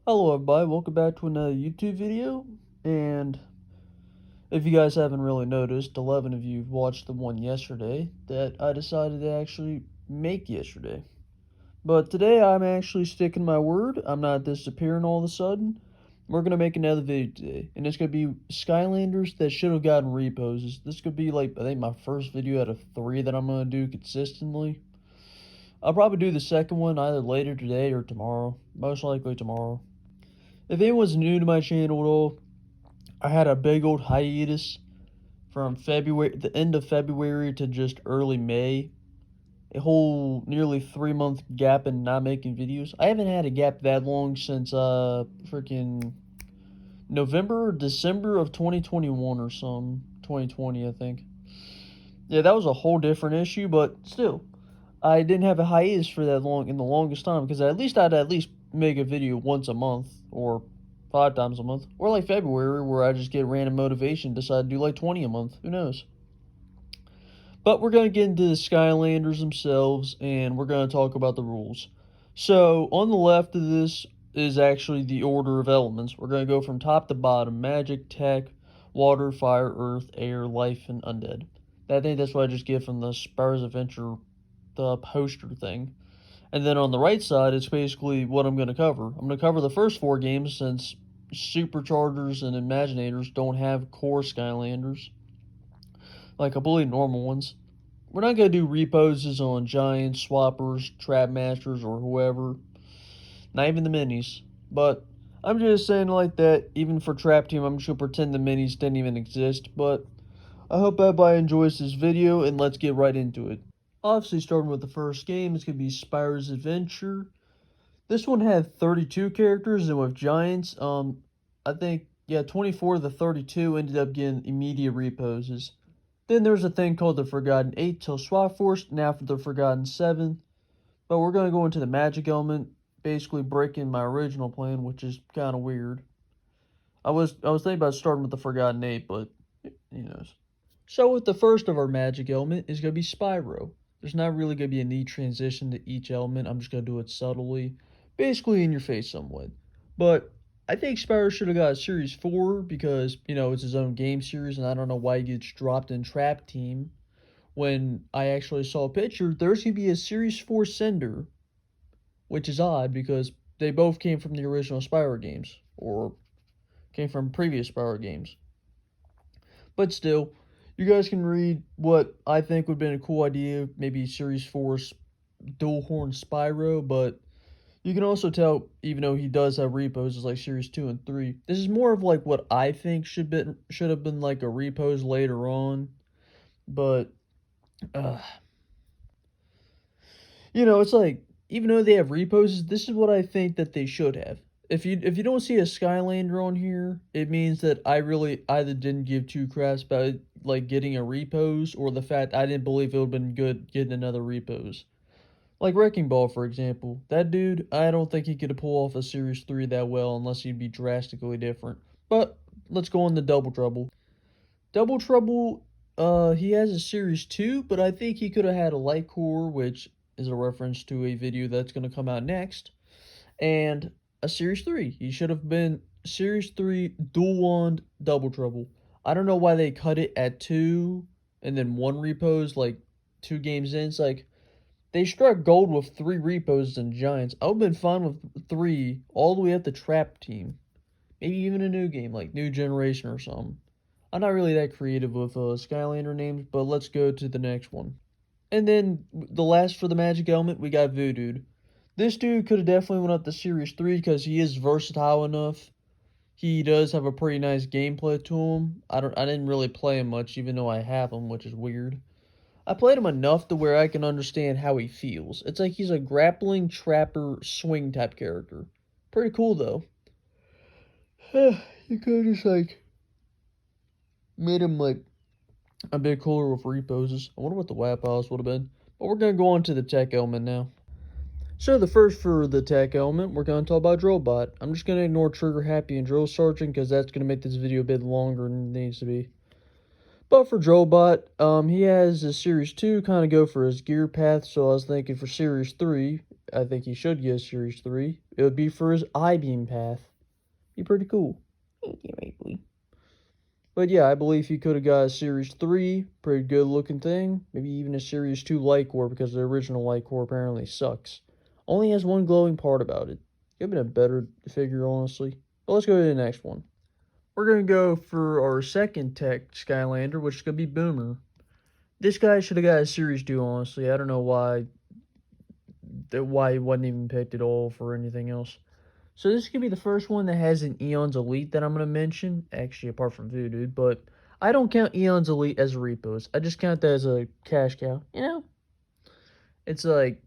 Hello everybody, welcome back to another YouTube video, and if you guys haven't really noticed, 11 of you watched the one yesterday that I decided to actually make yesterday. But today I'm actually sticking my word, I'm not disappearing all of a sudden. We're going to make another video today, and it's going to be Skylanders that should have gotten reposes. This could be like, I think my first video out of 3 that I'm going to do consistently. I'll probably do the second one either later today or tomorrow, most likely tomorrow. If anyone's new to my channel at all, I had a big old hiatus from the end of February to just early May. A whole nearly 3 month gap in not making videos. I haven't had a gap that long since freaking November or December of 2021 or some 2020, I think. Yeah, that was a whole different issue, but still, I didn't have a hiatus for that long in the longest time because I'd at least make a video once a month or 5 times a month, or like February where I just get random motivation, decide to do like 20 a month. Who knows? But we're gonna get into the Skylanders themselves, and we're gonna talk about the rules. So on the left of this is actually the order of elements. We're gonna go from top to bottom: magic, tech, water, fire, earth, air, life, and undead. I think that's what I just get from the Spyro's Adventure, the poster thing. And then on the right side, it's basically what I'm going to cover. I'm going to cover the first 4 games since Superchargers and Imaginators don't have core Skylanders, like completely normal ones. We're not going to do reposes on Giants, Swappers, Trap Masters, or whoever. Not even the minis. But I'm just saying like that, even for Trap Team, I'm just going to pretend the minis didn't even exist. But I hope everybody enjoys this video, and let's get right into it. Obviously, starting with the first game, it's going to be Spyro's Adventure. This one had 32 characters, and with Giants, I think, yeah, 24 of the 32 ended up getting immediate reposes. Then there's a thing called the Forgotten 8 till Swap Force, and after the Forgotten 7. But we're going to go into the magic element, basically breaking my original plan, which is kind of weird. I was thinking about starting with the Forgotten 8, but who knows. So with the first of our magic element is going to be Spyro. There's not really going to be a neat transition to each element. I'm just going to do it subtly, basically in your face somewhat. But I think Spyro should have got a Series 4 because, it's his own game series, and I don't know why he gets dropped in Trap Team. When I actually saw a picture, there's going to be a Series 4 sender, which is odd because they both came from the original Spyro games, or came from previous Spyro games. But still, you guys can read what I think would have been a cool idea, maybe Series 4's dual horn Spyro, but you can also tell, even though he does have reposes like Series 2 and 3, this is more of like what I think should have been like a repose later on. But, it's like, even though they have reposes, this is what I think that they should have. If you don't see a Skylander on here, it means that I really either didn't give 2 craps about like getting a repose, or the fact I didn't believe it would have been good getting another repose. Like Wrecking Ball, for example. That dude, I don't think he could pull off a Series 3 that well unless he'd be drastically different. But let's go on to Double Trouble. Double Trouble, he has a Series 2, but I think he could have had a light core, which is a reference to a video that's going to come out next, and a Series 3. He should have been Series 3 Dual Wand Double Trouble. I don't know why they cut it at 2 and then 1 repose, like 2 games in. It's like, they struck gold with 3 reposes and Giants. I would have been fine with 3 all the way up to Trap Team. Maybe even a new game, like New Generation or something. I'm not really that creative with Skylander names, but let's go to the next one. And then, the last for the magic element, we got Voodood. This dude could have definitely went up to Series 3 because he is versatile enough. He does have a pretty nice gameplay to him. I didn't really play him much, even though I have him, which is weird. I played him enough to where I can understand how he feels. It's like he's a grappling, trapper, swing type character. Pretty cool, though. You could have just, like, made him, like, a bit cooler with reposes. I wonder what the WAP house would have been. But we're going to go on to the tech element now. So the first for the tech element, we're going to talk about Drobot. I'm just going to ignore Trigger Happy and Drill Sergeant because that's going to make this video a bit longer than it needs to be. But for Drobot, he has his Series 2 kind of go for his gear path, so I was thinking for Series 3, I think he should get Series 3. It would be for his I-beam path. Be pretty cool. But yeah, I believe he could have got a Series 3, pretty good looking thing. Maybe even a Series 2 Light Core because the original Light Core apparently sucks. Only has one glowing part about it. Could have been a better figure, honestly. But let's go to the next one. We're going to go for our second tech Skylander, which is going to be Boomer. This guy should have got a Series 2, honestly. I don't know why he wasn't even picked at all for anything else. So this could be the first one that has an Eon's Elite that I'm going to mention. Actually, apart from Voodood, but I don't count Eon's Elite as a Repos. I just count that as a cash cow. You know? It's like,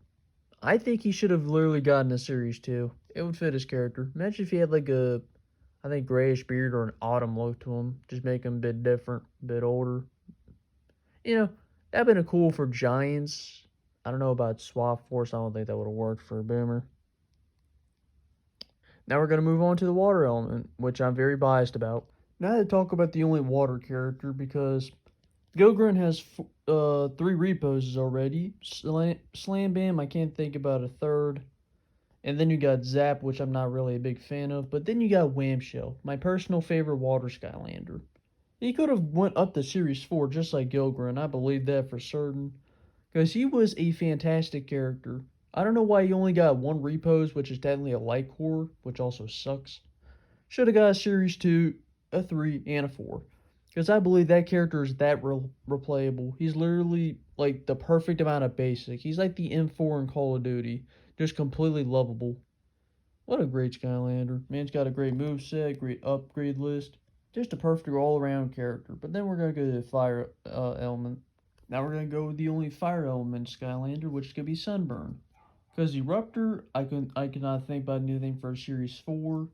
I think he should have literally gotten a Series 2. It would fit his character. Imagine if he had like a, I think, grayish beard or an autumn look to him. Just make him a bit different, a bit older. You know, that'd been a cool for Giants. I don't know about Swap Force. I don't think that would have worked for Boomer. Now we're going to move on to the water element, which I'm very biased about. Now to talk about the only water character, because Gilgren has 3 reposes already. Slam Bam, I can't think about a third. And then you got Zap, which I'm not really a big fan of. But then you got Whamshell, my personal favorite water Skylander. He could have went up to Series 4 just like Gilgren, I believe that for certain. Because he was a fantastic character. I don't know why he only got 1 repose, which is technically a light core, which also sucks. Should have got a Series 2, a 3, and a 4. Because I believe that character is that replayable. He's literally like the perfect amount of basic. He's like the M4 in Call of Duty. Just completely lovable. What a great Skylander. Man's got a great moveset, great upgrade list. Just a perfect all-around character. But then we're going to go to the fire element. Now we're going to go with the only fire element Skylander, which is going to be Sunburn. Because Eruptor, I could not think about anything for Series 4.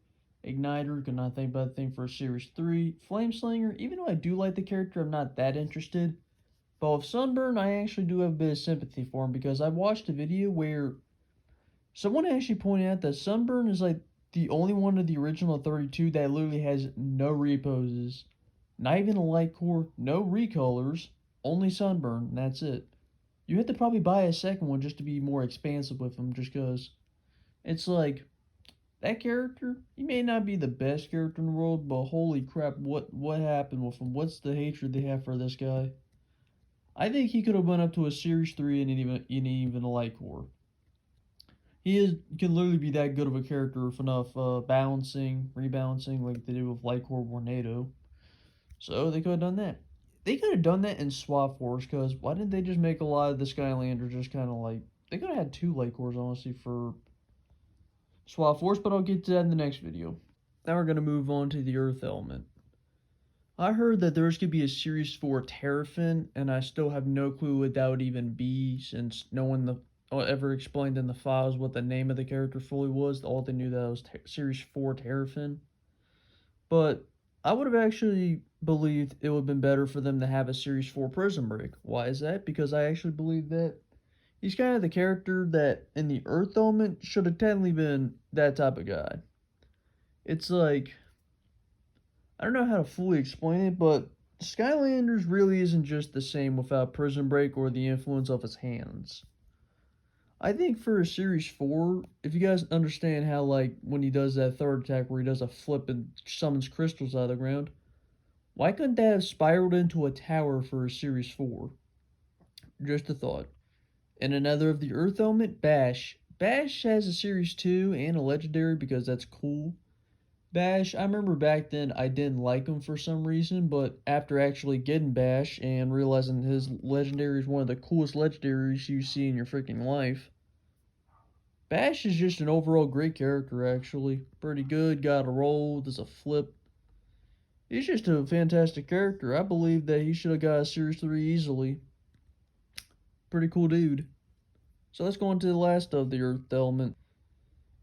Igniter, could not think about anything for Series 3. Flameslinger, even though I do like the character, I'm not that interested. But with Sunburn, I actually do have a bit of sympathy for him because I watched a video where someone actually pointed out that Sunburn is like the only one of the original 32 that literally has no reposes. Not even a light core, no recolors, only Sunburn, and that's it. You have to probably buy a second one just to be more expansive with him, just because it's like that character, he may not be the best character in the world, but holy crap, what happened with him? What's the hatred they have for this guy? I think he could have went up to a Series 3 and even a light core. Can literally be that good of a character with enough rebalancing like they did with Light Core Tornado. So they could have done that. They could have done that in Swap Force, because why didn't they just make a lot of the Skylanders just kind of like... They could have had 2 Light Cores, honestly, for Swap Force, but I'll get to that in the next video. Now we're going to move on to the Earth element. I heard that there's going to be a Series 4 Terrafin, and I still have no clue what that would even be, since no one ever explained in the files what the name of the character fully was. All they knew that it was Series 4 Terrafin. But I would have actually believed it would have been better for them to have a Series 4 Prism Break. Why is that? Because I actually believe that he's kind of the character that in the Earth element should have technically been that type of guy. It's like, I don't know how to fully explain it, but Skylanders really isn't just the same without Prism Break or the influence of his hands. I think for a Series 4, if you guys understand how, like, when he does that third attack where he does a flip and summons crystals out of the ground, why couldn't that have spiraled into a tower for a Series 4? Just a thought. And another of the Earth element, Bash. Bash has a Series 2 and a Legendary because that's cool. Bash, I remember back then I didn't like him for some reason, but after actually getting Bash and realizing his Legendary is one of the coolest Legendaries you see in your freaking life, Bash is just an overall great character, actually. Pretty good, got a roll, does a flip. He's just a fantastic character. I believe that he should have got a Series 3 easily. Pretty cool dude. So let's go on to the last of the Earth element.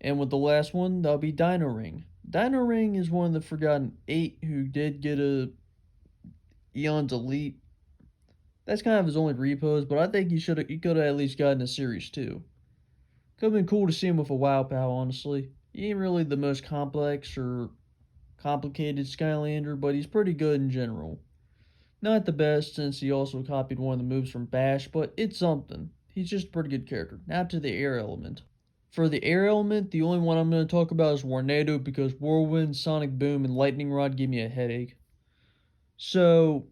And with the last one, that'll be Dino Ring. Dino Ring is one of the Forgotten 8 who did get a Eon's Elite. That's kind of his only repose, but I think he could have at least gotten a Series 2. Could have been cool to see him with a Wow Pow, honestly. He ain't really the most complex or complicated Skylander, but he's pretty good in general. Not the best since he also copied one of the moves from Bash, but it's something. He's just a pretty good character. Now to the air element. For the air element, the only one I'm going to talk about is Tornado because Whirlwind, Sonic Boom, and Lightning Rod give me a headache. So,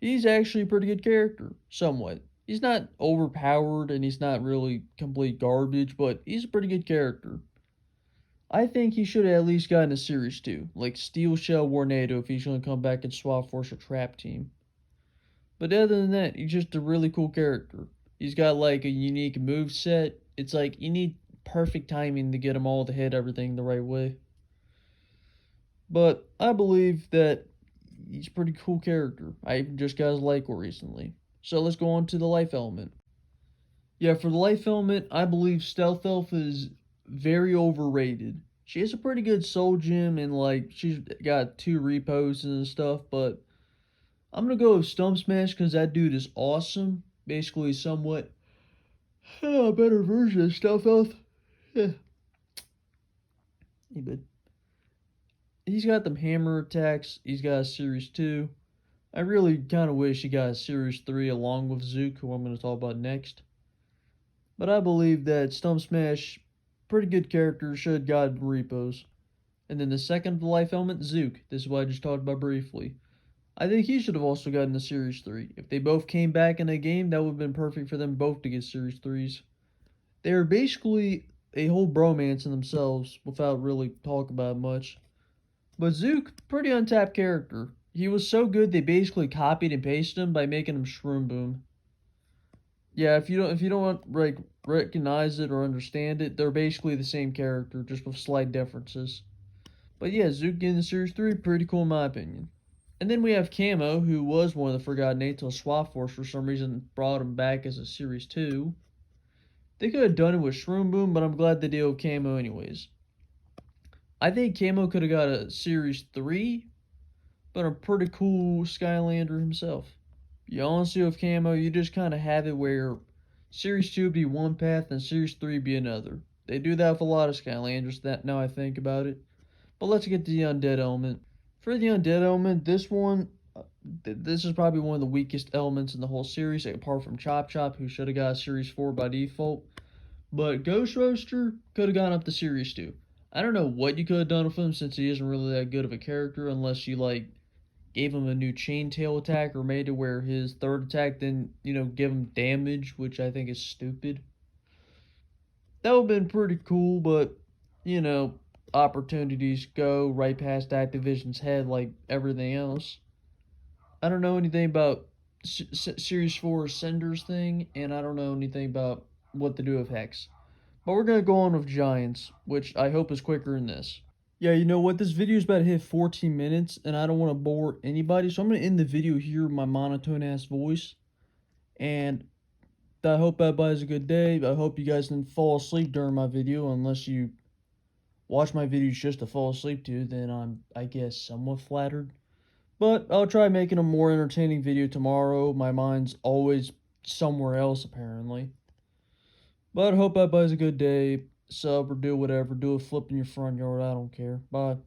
he's actually a pretty good character, somewhat. He's not overpowered and he's not really complete garbage, but he's a pretty good character. I think he should have at least gotten a Series 2, like Steel Shell Tornado if he's going to come back and swap Force a Trap Team. But other than that, he's just a really cool character. He's got like a unique move set. It's like you need perfect timing to get them all to hit everything the right way. But I believe that he's a pretty cool character. I even just got his Lycor recently. So let's go on to the life element. Yeah, for the life element, I believe Stealth Elf is very overrated. She has a pretty good soul gem and like she's got 2 reposes and stuff, but I'm gonna go with Stump Smash because that dude is awesome. Basically, somewhat a better version of Stealth Elf. Yeah, but he's got them hammer attacks. He's got a Series 2. I really kind of wish he got a Series 3 along with Zook, who I'm going to talk about next. But I believe that Stump Smash, pretty good character, should have gotten repos. And then the second of the life element, Zook. This is what I just talked about briefly. I think he should have also gotten the Series 3. If they both came back in a game, that would have been perfect for them both to get Series 3s. They are basically a whole bromance in themselves without really talking about it much. But Zook, pretty untapped character. He was so good they basically copied and pasted him by making him Shroom Boom. Yeah, if you don't like recognize it or understand it, they're basically the same character, just with slight differences. But yeah, Zook in the Series 3, pretty cool in my opinion. And then we have Camo, who was one of the Forgotten Eight till Swap Force for some reason brought him back as a Series 2. They could have done it with Shroom Boom, but I'm glad they did with Camo anyways. I think Camo could have got a Series 3, but a pretty cool Skylander himself. You honestly with Camo, you just kind of have it where Series 2 be one path and Series 3 be another. They do that with a lot of Skylanders, that now I think about it. But let's get to the Undead element. For the Undead element, this one, this is probably one of the weakest elements in the whole series, apart from Chop Chop, who should have got a Series 4 by default. But Ghost Roaster could have gone up to Series 2. I don't know what you could have done with him since he isn't really that good of a character unless you like gave him a new chain tail attack or made it where his third attack then, give him damage, which I think is stupid. That would have been pretty cool, but you know, opportunities go right past Activision's head like everything else. I don't know anything about Series 4 Sender's thing, and I don't know anything about what to do with Hex. But we're going to go on with Giants, which I hope is quicker than this. Yeah, you know what? This video is about to hit 14 minutes, and I don't want to bore anybody, so I'm going to end the video here with my monotone ass voice. And I hope everybody has a good day. I hope you guys didn't fall asleep during my video, unless you watch my videos just to fall asleep to, then I'm, I guess, somewhat flattered. But I'll try making a more entertaining video tomorrow. My mind's always somewhere else, apparently. But I hope everybody has a good day. Sub or do whatever. Do a flip in your front yard. I don't care. Bye.